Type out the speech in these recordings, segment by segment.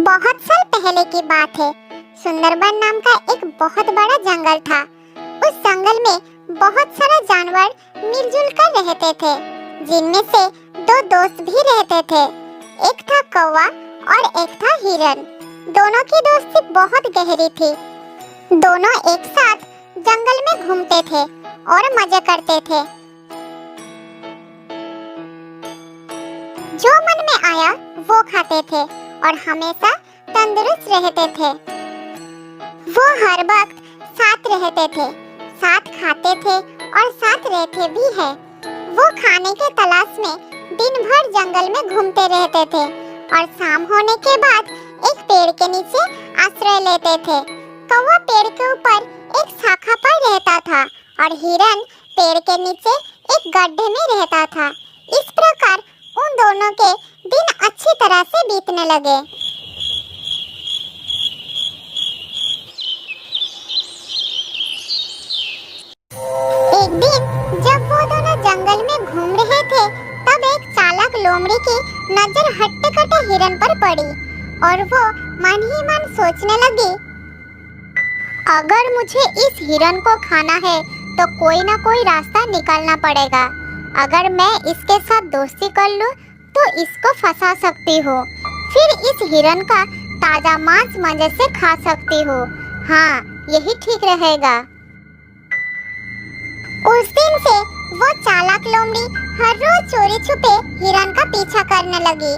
बहुत साल पहले की बात है। सुंदरबन नाम का एक बहुत बड़ा जंगल था। उस जंगल में बहुत सारे जानवर मिलजुल कर रहते थे, जिनमें से दो दोस्त भी रहते थे। एक था कौवा और एक था हिरन। दोनों की दोस्ती बहुत गहरी थी। दोनों एक साथ जंगल में घूमते थे और मजे करते थे। जो मन में आया वो खाते थे और हमेशा तंदुरुस्त रहते थे। वो हर वक्त साथ रहते थे, साथ खाते थे और साथ रहते भी है। वो खाने के तलाश में दिन भर जंगल में घूमते रहते थे और शाम होने के बाद एक पेड़ के नीचे आश्रय लेते थे। कौवा पेड़ के ऊपर एक शाखा पर रहता था और हिरन पेड़ के नीचे एक गड्ढे में रहता था। इस प्रकार उन दोनों के दिन अच्छी तरह से बीतने लगे। एक दिन जब वो दोनों जंगल में घूम रहे थे, तब एक चालाक लोमड़ी की नजर हट्टे-कट्टे हिरन पर पड़ी और वो मन ही मन सोचने लगी, अगर मुझे इस हिरन को खाना है तो कोई ना कोई रास्ता निकालना पड़ेगा। अगर मैं इसके साथ दोस्ती कर लूं तो इसको फंसा सकती हूँ, फिर इस हिरन का ताजा मांस मजे से खा सकती हूँ। हाँ, यही ठीक रहेगा। उस दिन से वो चालाक लोमड़ी हर रोज चोरी छुपे हिरन का पीछा करने लगी।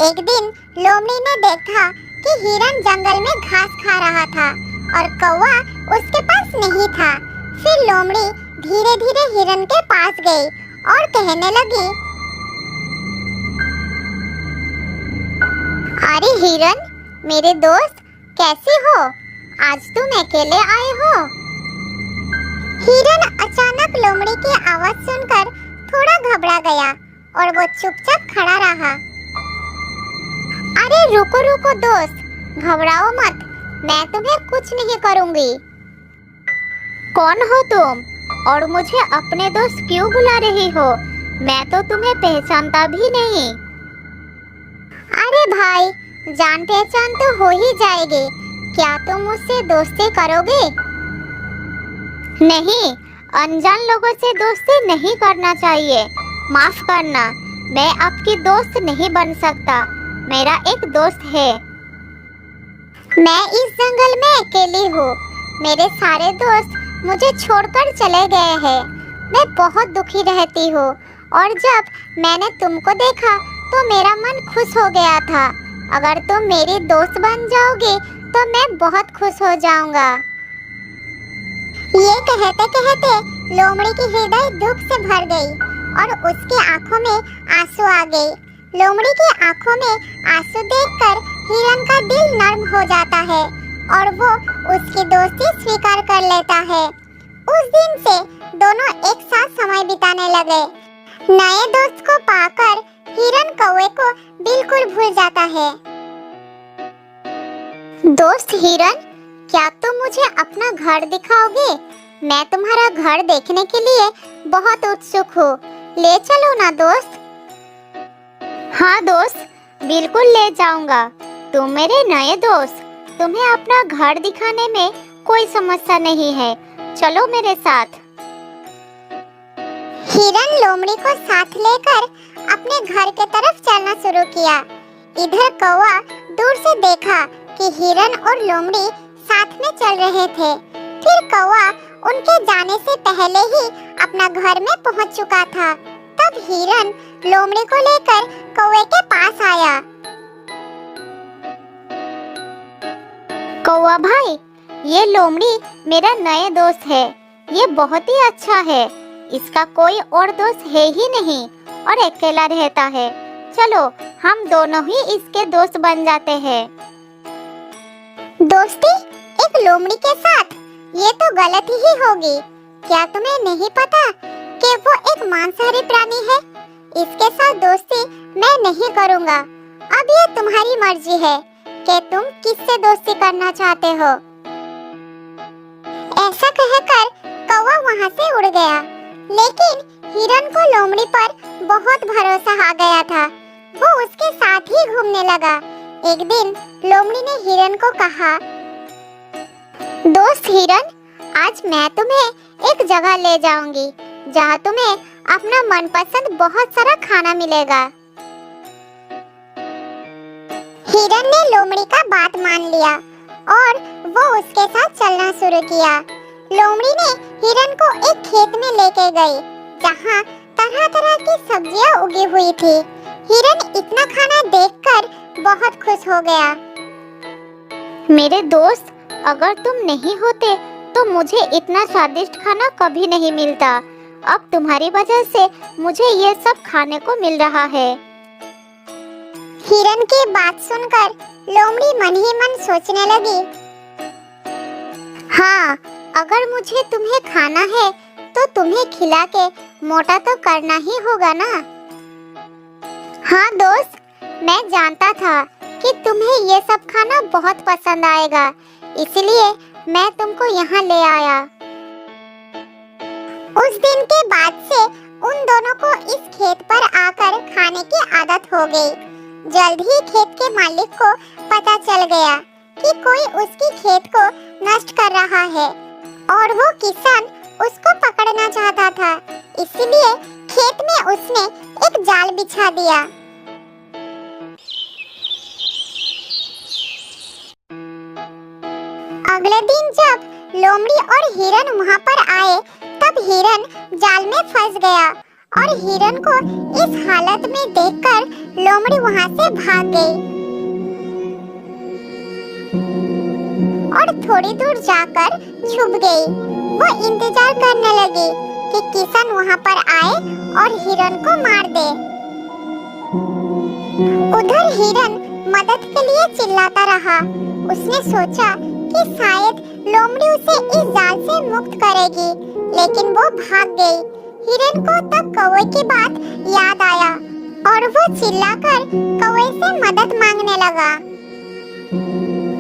एक दिन लोमड़ी ने देखा कि हिरन जंगल में घास खा रहा था और कौवा उसके पास नहीं था। फिर लोमड़ी धीरे धीरे हिरन के पास गई और कहने लगी, अरे हिरन, मेरे दोस्त, कैसी हो? आज तुम अकेले आए हो? हिरन अचानक लोमड़ी की आवाज सुनकर थोड़ा घबरा गया और वो चुपचाप खड़ा रहा। अरे रुको रुको दोस्त, घबराओ मत, मैं तुम्हें कुछ नहीं करूंगी। कौन हो तुम और मुझे अपने दोस्त क्यों बुला रही हो? मैं तो तुम्हें पहचानता भी नहीं। अरे भाई, जान पहचान तो हो ही जाएगी, क्या तुम मुझसे दोस्ती करोगे? नहीं, अनजान लोगों से दोस्ती नहीं करना चाहिए। माफ करना, मैं आपकी दोस्त नहीं बन सकता। मेरा एक दोस्त है। मैं इस जंगल में अकेली हूँ। मेरे सारे दोस्त मुझे छोड़कर चले गए हैं। मैं बहुत दुखी रहती हूँ और जब मैंने तुमको देखा तो मेरा मन खुश हो गया था। अगर तुम मेरी दोस्त बन जाओगी तो मैं बहुत खुश हो जाऊंगा। ये कहते कहते लोमड़ी की हृदय दुख से भर गई और उसकी आंखों में आंसू आ गए। लोमड़ी की आंखों में आंसू देखकर हिरन का दिल नर्म हो जाता है और वो उसकी दोस्ती स्वीकार कर लेता है। उस दिन से दोनों एक साथ समय बिताने लगे। नए दोस्त को पाकर हिरन कौवे को बिल्कुल भूल जाता है। दोस्त हिरन, क्या तुम मुझे अपना घर दिखाओगे? मैं तुम्हारा घर देखने के लिए बहुत उत्सुक हूँ। ले चलो ना दोस्त। हाँ दोस्त, बिल्कुल ले जाऊंगा। तुम मेरे नए दोस्त, तुम्हें अपना घर दिखाने में कोई समस्या नहीं है। चलो मेरे साथ। हिरन लोमड़ी को साथ लेकर अपने घर के तरफ चलना शुरू किया। इधर कौवा दूर से देखा कि हिरन और लोमड़ी साथ में चल रहे थे। फिर कौवा उनके जाने से पहले ही अपना घर में पहुंच चुका था। तब हिरन लोमड़ी को लेकर कौवे के पास आया। कौवा भाई, ये लोमड़ी मेरा नया दोस्त है। ये बहुत ही अच्छा है। इसका कोई और दोस्त है ही नहीं और अकेला रहता है। चलो हम दोनों ही इसके दोस्त बन जाते हैं। दोस्ती एक लोमड़ी के साथ? ये तो गलती ही होगी। क्या तुम्हें नहीं पता कि वो एक मांसाहारी प्राणी है? इसके साथ दोस्ती मैं नहीं करूँगा। अब ये तुम्हारी मर्जी है कि तुम किससे दोस्ती करना चाहते हो। ऐसा कहकर कौवा वहाँ से उड़ गया। लेकिन हिरन को लोमड़ी पर बहुत भरोसा आ गया था। वो उसके साथ ही घूमने लगा। एक दिन लोमड़ी ने हिरन को कहा, दोस्त हिरन, आज मैं तुम्हें एक जगह ले जाऊंगी जहाँ तुम्हें अपना मनपसंद बहुत सारा खाना मिलेगा। हिरन ने लोमड़ी का बात मान लिया और वो उसके साथ चलना शुरू किया। लोमड़ी ने हिरन को एक खेत में लेके गई जहाँ तरह तरह की सब्जियां उगी हुई थी। हिरन इतना खाना देखकर बहुत खुश हो गया। मेरे दोस्त, अगर तुम नहीं होते तो मुझे इतना स्वादिष्ट खाना कभी नहीं मिलता। अब तुम्हारी वजह से मुझे ये सब खाने को मिल रहा है। हिरन की बात सुनकर लोमड़ी मन ही मन सोचने लगी, हाँ, अगर मुझे तुम्हें खाना है तो तुम्हें खिला के मोटा तो करना ही होगा ना। हाँ दोस्त, मैं जानता था कि तुम्हें ये सब खाना बहुत पसंद आएगा, इसलिए मैं तुमको यहाँ ले आया। उस दिन के बाद से उन दोनों को इस खेत पर आकर खाने की आदत हो गई। जल्द ही खेत के मालिक को पता चल गया कि कोई उसकी खेत को नष्ट कर रहा है और वो किसान उसको पकड़ना चाहता था, इसलिए खेत में उसने एक जाल बिछा दिया। अगले दिन जब लोमड़ी और हिरन वहाँ पर आए, तब हिरन जाल में फंस गया और हिरन को इस हालत में देखकर लोमड़ी वहाँ से भाग गई और थोड़ी दूर जाकर छुप गई। वो इंतजार करने लगी कि किसान वहाँ पर आए और हिरन को मार दे। उधर हिरन मदद के लिए चिल्लाता रहा। उसने सोचा कि शायद लोमड़ी उसे इस जाल से मुक्त करेगी, लेकिन वो भाग गई। हिरन को तब कौवे की बात याद आया और वो चिल्लाकर कौवे से मदद मांगने लगा।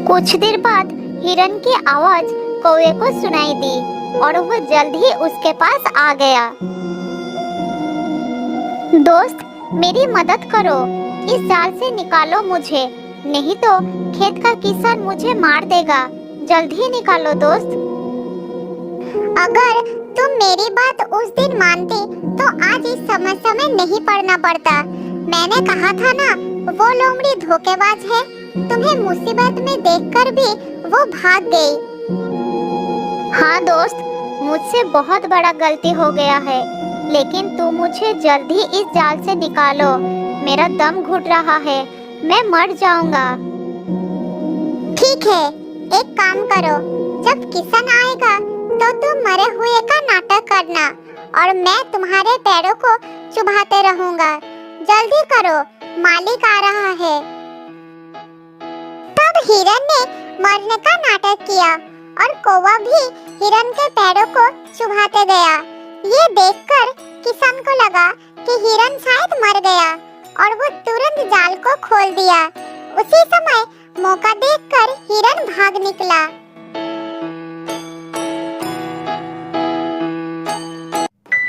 कुछ देर बाद हिरन की आवाज कौवे को सुनाई दी और वो जल्द ही उसके पास आ गया। दोस्त, मेरी मदद करो, इस जाल से निकालो मुझे, नहीं तो खेत का किसान मुझे मार देगा। जल्द ही निकालो दोस्त। अगर तुम मेरी बात उस दिन मानती तो आज इस समस्या में नहीं पड़ना पड़ता। मैंने कहा था ना, वो लोमड़ी धोखेबाज है। तुम्हें मुसीबत में देखकर भी वो भाग गई। हाँ दोस्त, मुझसे बहुत बड़ा गलती हो गया है, लेकिन तुम मुझे जल्द ही इस जाल से निकालो। मेरा दम घुट रहा है, मैं मर जाऊंगा। ठीक है, एक काम करो, जब किसान आएगा तो तुम मरे हुए का नाटक करना और मैं तुम्हारे पैरों को चुभाते रहूंगा। जल्दी करो, मालिक आ रहा है। तब हिरन ने मरने का नाटक किया और कौवा भी हिरन के पैरों को चुभाते गया। ये देखकर किसान को लगा कि हिरन शायद मर गया और वो तुरंत जाल को खोल दिया। उसी समय मौका देखकर हिरन भाग निकला।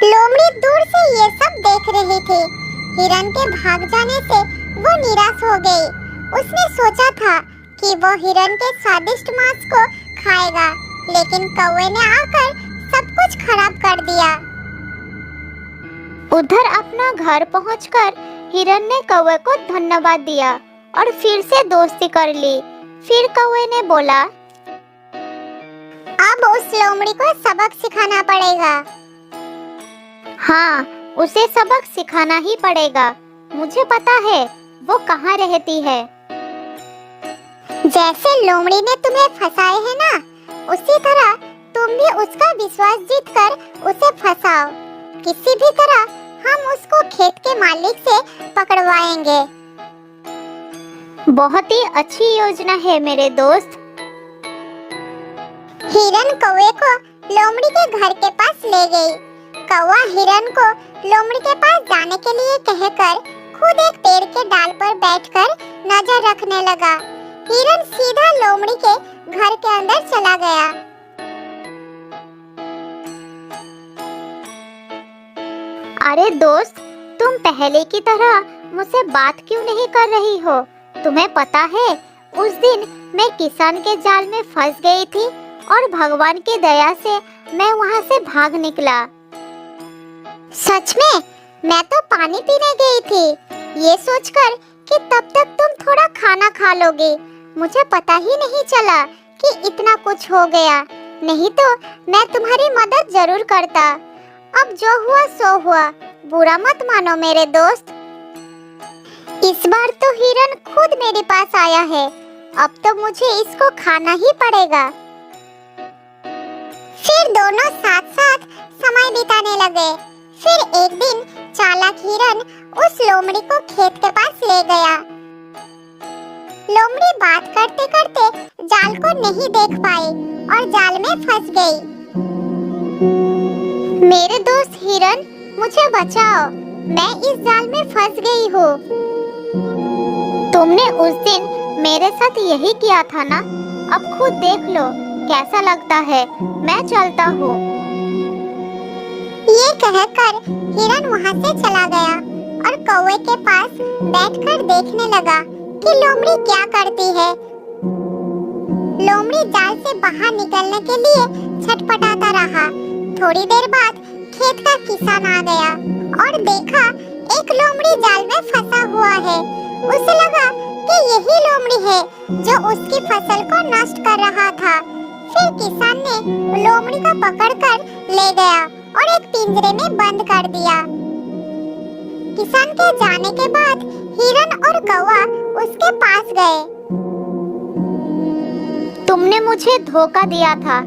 लोमड़ी दूर से ये सब देख रही थी। हिरन के भाग जाने से वो निराश हो गई। उसने सोचा था कि वो हिरन के स्वादिष्ट मांस को खाएगा, लेकिन कौवे ने आकर सब कुछ खराब कर दिया। उधर अपना घर पहुंचकर हिरन ने कौवे को धन्यवाद दिया और फिर से दोस्ती कर ली। फिर कौवे ने बोला, अब उस लोमड़ी को सबक सिखाना पड़ेगा। हाँ, उसे सबक सिखाना ही पड़ेगा। मुझे पता है वो कहाँ रहती है। जैसे लोमड़ी ने तुम्हें फंसाए है ना, उसी तरह तुम भी उसका विश्वास जीतकर उसे फंसाओ। किसी भी तरह हम उसको खेत के मालिक से पकड़वाएंगे। बहुत ही अच्छी योजना है मेरे दोस्त। हिरन कौवे को लोमड़ी के घर के पास ले गई। कौवा हिरन को लोमड़ी के पास जाने के लिए कहकर खुद एक पेड़ के डाल पर बैठकर नजर रखने लगा। हिरन सीधा लोमड़ी के घर के अंदर चला गया। अरे दोस्त, तुम पहले की तरह मुझसे बात क्यों नहीं कर रही हो? तुम्हें पता है, उस दिन मैं किसान के जाल में फंस गई थी और भगवान की दया से मैं वहाँ से भाग निकला। सच में? मैं तो पानी पीने गई थी ये सोचकर कि तब तक तुम थोड़ा खाना खा लोगे। मुझे पता ही नहीं चला कि इतना कुछ हो गया, नहीं तो मैं तुम्हारी मदद जरूर करता। अब जो हुआ सो हुआ, बुरा मत मानो मेरे दोस्त। इस बार तो हिरन खुद मेरे पास आया है, अब तो मुझे इसको खाना ही पड़ेगा। फिर दोनों साथ साथ समय बिताने लगे। फिर एक दिन चालाक हिरन उस लोमड़ी को खेत के पास ले गया। लोमड़ी बात करते करते जाल को नहीं देख पाई और जाल में फंस गई। मेरे दोस्त हिरन, मुझे बचाओ, मैं इस जाल में फंस गई हूँ। तुमने उस दिन मेरे साथ यही किया था ना? अब खुद देख लो कैसा लगता है। मैं चलता हूँ। ये कहकर हिरन वहाँ से चला गया और कौवे के पास बैठकर देखने लगा कि लोमड़ी क्या करती है। लोमड़ी जाल से बाहर निकलने के लिए छटपटाता रहा। थोड़ी देर बाद खेत का किसान आ गया और देखा एक लोमड़ी जाल में फंसा हुआ है। उसे लगा कि यही लोमड़ी है जो उसकी फसल को नष्ट कर रहा था। फिर किसान ने लोमड़ी को पकड़कर ले गया और एक पिंजरे में बंद कर दिया। किसान के जाने के बाद हिरन और कौवा उसके पास गए। तुमने मुझे धोखा दिया था।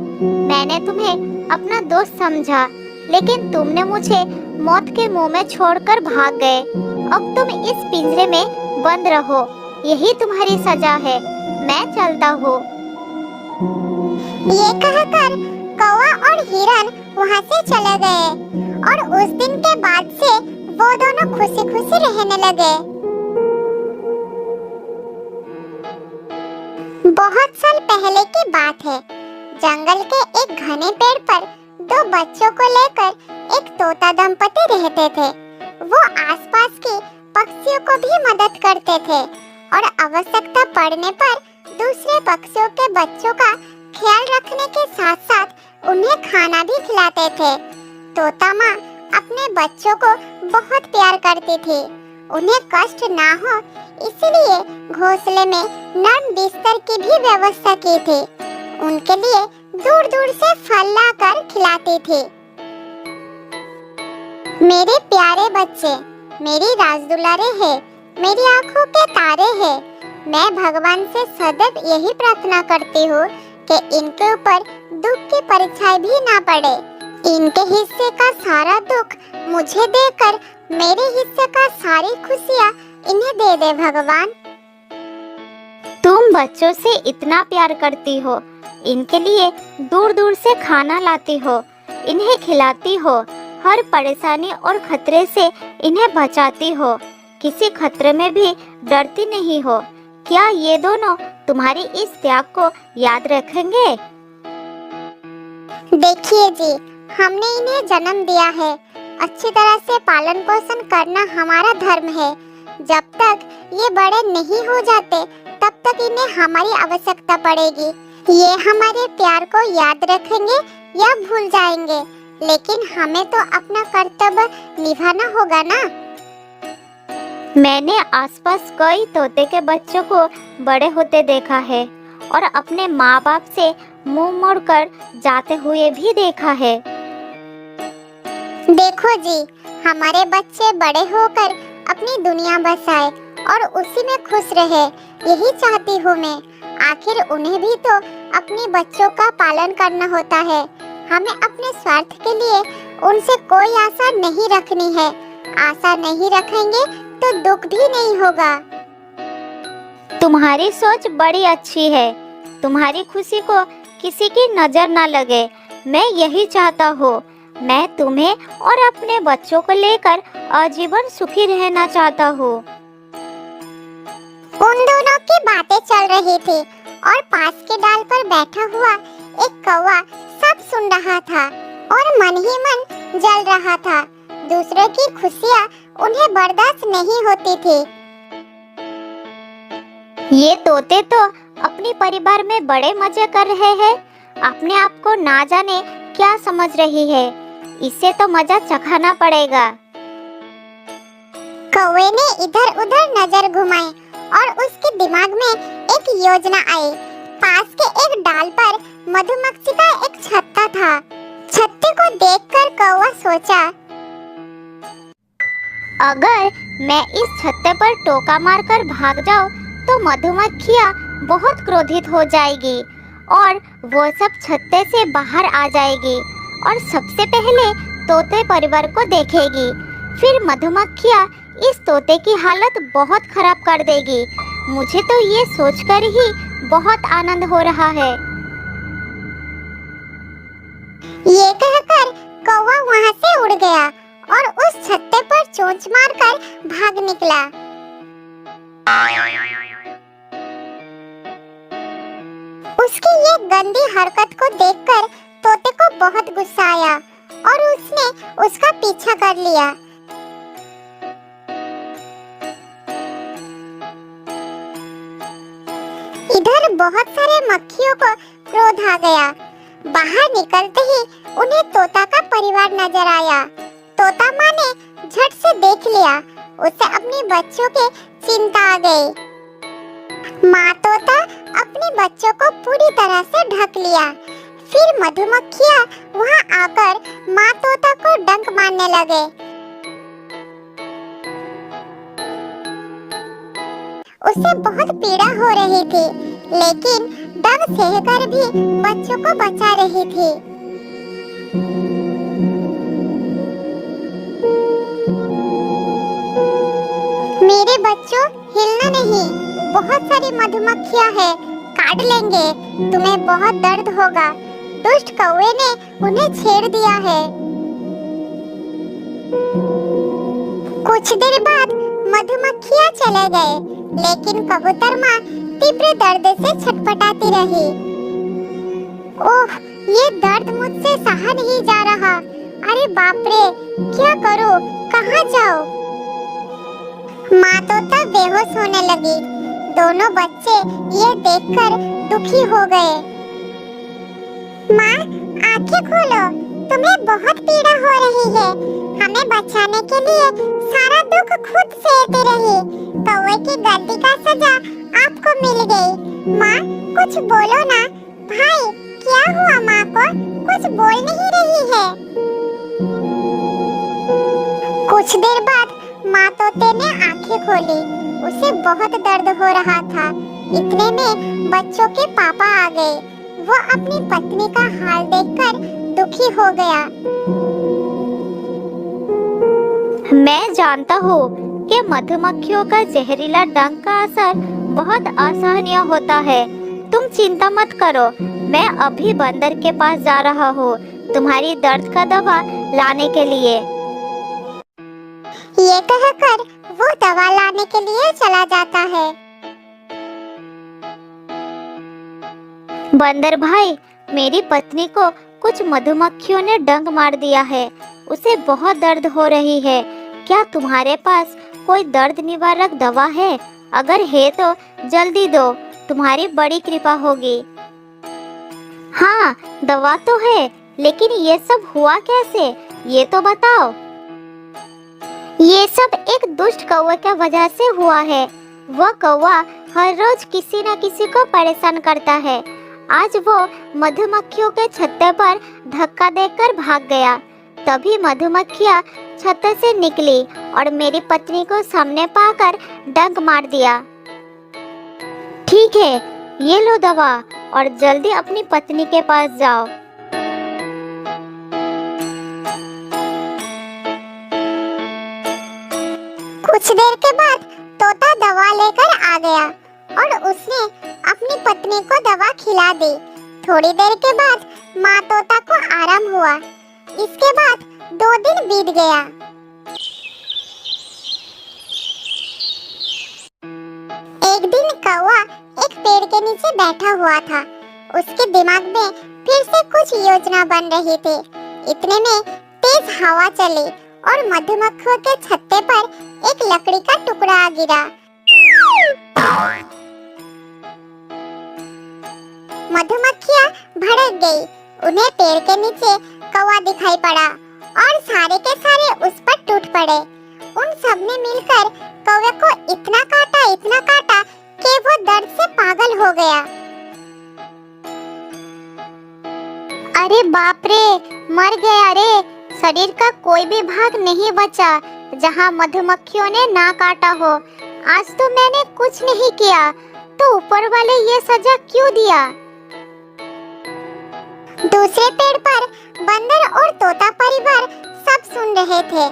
मैंने तुम्हें अपना दोस्त समझा, लेकिन तुमने मुझे मौत के मुंह में छोड़कर भाग गए। अब तुम इस पिंजरे में बंद रहो, यही तुम्हारी सजा है। मैं चलता हूँ। ये कहकर कौवा और हिरन वहाँ से चले गए और उस दिन के बाद से वो दोनों खुशी खुशी रहने लगे। बहुत साल पहले की बात है। जंगल के एक घने पेड़ पर दो बच्चों को लेकर एक तोता दंपति रहते थे। वो आसपास के पक्षियों को भी मदद करते थे और आवश्यकता पड़ने पर दूसरे पक्षियों के बच्चों का ख्याल रखने के साथ साथ उन्हें खाना भी खिलाते थे। तोता माँ अपने बच्चों को बहुत प्यार करती थी। उन्हें कष्ट ना हो इसलिए घोंसले में नरम बिस्तर की भी व्यवस्था की थी। उनके लिए दूर दूर से फल लाकर खिलाती थी। मेरे प्यारे बच्चे मेरी राजदुलारे हैं, मेरी आंखों के तारे हैं। मैं भगवान से सदैव यही प्रार्थना करती हूँ कि इनके ऊपर दुख की परछाई भी ना पड़े। इनके हिस्से का सारा दुख मुझे देकर मेरे हिस्से का सारी खुशियाँ इन्हें दे दे भगवान। तुम बच्चों से इतना प्यार करती हो, इनके लिए दूर दूर से खाना लाती हो, इन्हें खिलाती हो, हर परेशानी और खतरे से इन्हें बचाती हो, किसी खतरे में भी डरती नहीं हो। क्या ये दोनों तुम्हारी इस त्याग को याद रखेंगे? देखिए जी, हमने इन्हें जन्म दिया है। अच्छी तरह से पालन पोषण करना हमारा धर्म है। जब तक ये बड़े नहीं हो जाते तब तक इन्हें हमारी आवश्यकता पड़ेगी। ये हमारे प्यार को याद रखेंगे या भूल जाएंगे, लेकिन हमें तो अपना कर्तव्य निभाना होगा ना। मैंने आसपास कई तोते के बच्चों को बड़े होते देखा है और अपने माँ बाप से मुंह मोड़कर जाते हुए भी देखा है। देखो जी, हमारे बच्चे बड़े होकर अपनी दुनिया बसाए और उसी में खुश रहे, यही चाहती हूँ मैं। आखिर उन्हें भी तो अपने बच्चों का पालन करना होता है। हमें अपने स्वार्थ के लिए उनसे कोई आशा नहीं रखनी है। आशा नहीं रखेंगे तो दुख भी नहीं होगा। तुम्हारी सोच बड़ी अच्छी है। तुम्हारी खुशी को किसी की नजर ना लगे, मैं यही चाहता हूँ। मैं तुम्हें और अपने बच्चों को लेकर आजीवन सुखी रहना चाहता हूँ। उन दोनों की बातें चल रही थी और पास के डाल पर बैठा हुआ एक कौवा सब सुन रहा था और मन ही मन जल रहा था। दूसरों की खुशियाँ उन्हें बर्दाश्त नहीं होती थी। ये तोते तो अपने परिवार में बड़े मजे कर रहे हैं। अपने आप को ना जाने क्या समझ रही है। इसे तो मजा चखाना पड़ेगा। कौवे ने इधर उधर नजर घुमाई और उसके दिमाग में एक योजना आई। पास के एक डाल पर मधुमक्खी का एक छत्ता था। छत्ते को देखकर कौवा सोचा, अगर मैं इस छत्ते पर टोका मारकर भाग जाऊं तो मधुमक्खियां बहुत क्रोधित हो जाएगी और वो सब छत्ते से बाहर आ जाएगी और सबसे पहले तोते परिवार को देखेगी। फिर मधुमक्खियां इस तोते की हालत बहुत खराब कर देगी। मुझे तो ये सोचकर ही बहुत आनंद हो रहा है। ये कहकर कौवा वहाँ से उड़ गया और उस छत्ते पर चोंच मारकर भाग निकला। उसकी ये गंदी हरकत को देखकर तोते को बहुत गुस्सा आया और उसने उसका पीछा कर लिया। इधर बहुत सारे मक्खियों को क्रोध आ गया। बाहर निकलते ही उन्हें तोता का परिवार नजर आया। तोता माँ ने झट से देख लिया। उसे अपने बच्चों की चिंता आ गई। माँ तोता अपने बच्चों को पूरी तरह से ढक लिया। फिर मधुमक्खियाँ वहाँ आकर माँ तोता को डंक मारने लगे। उसे बहुत पीड़ा हो रही थी, लेकिन डंक सहकर भी बच्चों को बचा रही थी। मेरे बच्चों, हिलना नहीं। बहुत सारी मधुमक्खियाँ हैं, काट लेंगे। तुम्हें बहुत दर्द होगा। दुष्ट कौवे ने उन्हें छेड़ दिया है। कुछ देर बाद मधुमक्खियाँ चले गए, लेकिन कबूतर माँ तीव्र दर्द से छटपटाती रही। ओह, ये दर्द मुझसे सहा नहीं जा रहा। अरे बाप रे, क्या करूं? कहाँ जाऊं? माँ तोता बेहोश होने लगी। दोनों बच्चे ये देखकर दुखी हो गए। माँ, आंखें खोलो। तुम्हें बहुत पीड़ा हो रही है। हमें बचाने के लिए सारा दुख खुद सहती रही। कौवे की गलती का सजा आपको मिल गई। माँ, कुछ बोलो ना। भाई, क्या हुआ माँ को? कुछ बोल नहीं रही है। कुछ देर बाद माँ तोते ने आंखें खोली। उसे बहुत दर्द हो रहा था। इतने में बच्चों के पापा आ गए। वो अपनी पत्नी का हाल देखकर दुखी हो गया। मैं जानता हूँ कि मधुमक्खियों का जहरीला डंक का असर बहुत असहनीय होता है। तुम चिंता मत करो, मैं अभी बंदर के पास जा रहा हूँ तुम्हारी दर्द का दवा लाने के लिए। ये कहकर वो दवा लाने के लिए चला जाता है। बंदर भाई, मेरी पत्नी को कुछ मधुमक्खियों ने डंक मार दिया है। उसे बहुत दर्द हो रही है। क्या तुम्हारे पास कोई दर्द निवारक दवा है? अगर है तो जल्दी दो, तुम्हारी बड़ी कृपा होगी। हाँ, दवा तो है, लेकिन ये सब हुआ कैसे, ये तो बताओ। ये सब एक दुष्ट कौवे की वजह से हुआ है। वह कौवा हर रोज किसी न किसी को परेशान करता है। आज वो मधुमक्खियों के छत्ते पर धक्का देकर भाग गया। तभी मधुमक्खियाँ छत्ते से निकली और मेरी पत्नी को सामने पाकर डंक मार दिया। ठीक है, ये लो दवा और जल्दी अपनी पत्नी के पास जाओ। कुछ देर के बाद तोता दवा लेकर आ गया और उसने अपनी पत्नी को दवा खिला दी। थोड़ी देर के बाद माँ तोता को आराम हुआ। इसके बाद 2 दिन बीत गया। एक दिन कौवा एक पेड़ के नीचे बैठा हुआ था। उसके दिमाग में फिर से कुछ योजना बन रही थी। इतने में तेज हवा चली और मधुमक्खियों के छत्ते पर एक लकड़ी का टुकड़ा गिरा। मधुमक्खियाँ भड़क गई। उन्हें पेड़ के नीचे कौवा दिखाई पड़ा और सारे के सारे उस पर टूट पड़े। उन सब ने मिलकर कौवे को इतना काटा कि वो दर्द से पागल हो गया। अरे बाप रे, मर गया रे। शरीर का कोई भी भाग नहीं बचा जहाँ मधुमक्खियों ने ना काटा हो। आज तो मैंने कुछ नहीं किया, तो ऊपर वाले ये सजा क्यों दिया? दूसरे पेड़ पर बंदर और तोता परिवार सब सुन रहे थे।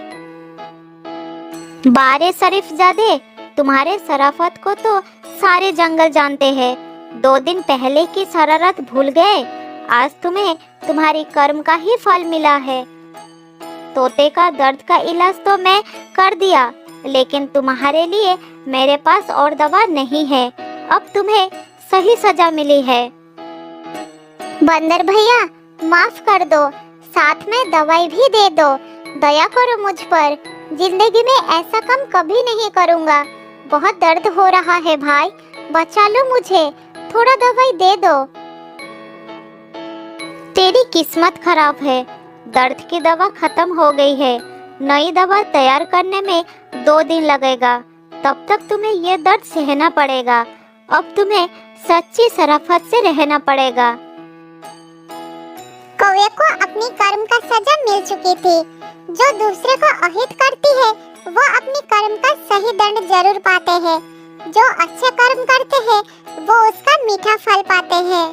बारे शरीफजादे, तुम्हारे शराफत को तो सारे जंगल जानते हैं। 2 दिन पहले की शरारत भूल गए। आज तुम्हें तुम्हारी कर्म का ही फल मिला है। तोते का दर्द का इलाज तो मैं कर दिया, लेकिन तुम्हारे लिए मेरे पास और दवा नहीं है। अब तुम्हें सही सजा मिली है। बंदर भैया, माफ कर दो, साथ में दवाई भी दे दो। दया करो मुझ पर। जिंदगी में ऐसा काम कभी नहीं करूँगा। बहुत दर्द हो रहा है भाई, बचा लो मुझे। थोड़ा दवाई दे दो। तेरी किस्मत खराब है, दर्द की दवा खत्म हो गई है। नई दवा तैयार करने में 2 दिन लगेगा। तब तक तुम्हें ये दर्द सहना पड़ेगा। अब तुम्हें सच्ची शराफत से रहना पड़ेगा। कौवे को अपनी कर्म का सजा मिल चुकी थी। जो दूसरे को अहित करती है वो अपनी कर्म का सही दंड जरूर पाते हैं। जो अच्छे कर्म करते हैं वो उसका मीठा फल पाते हैं।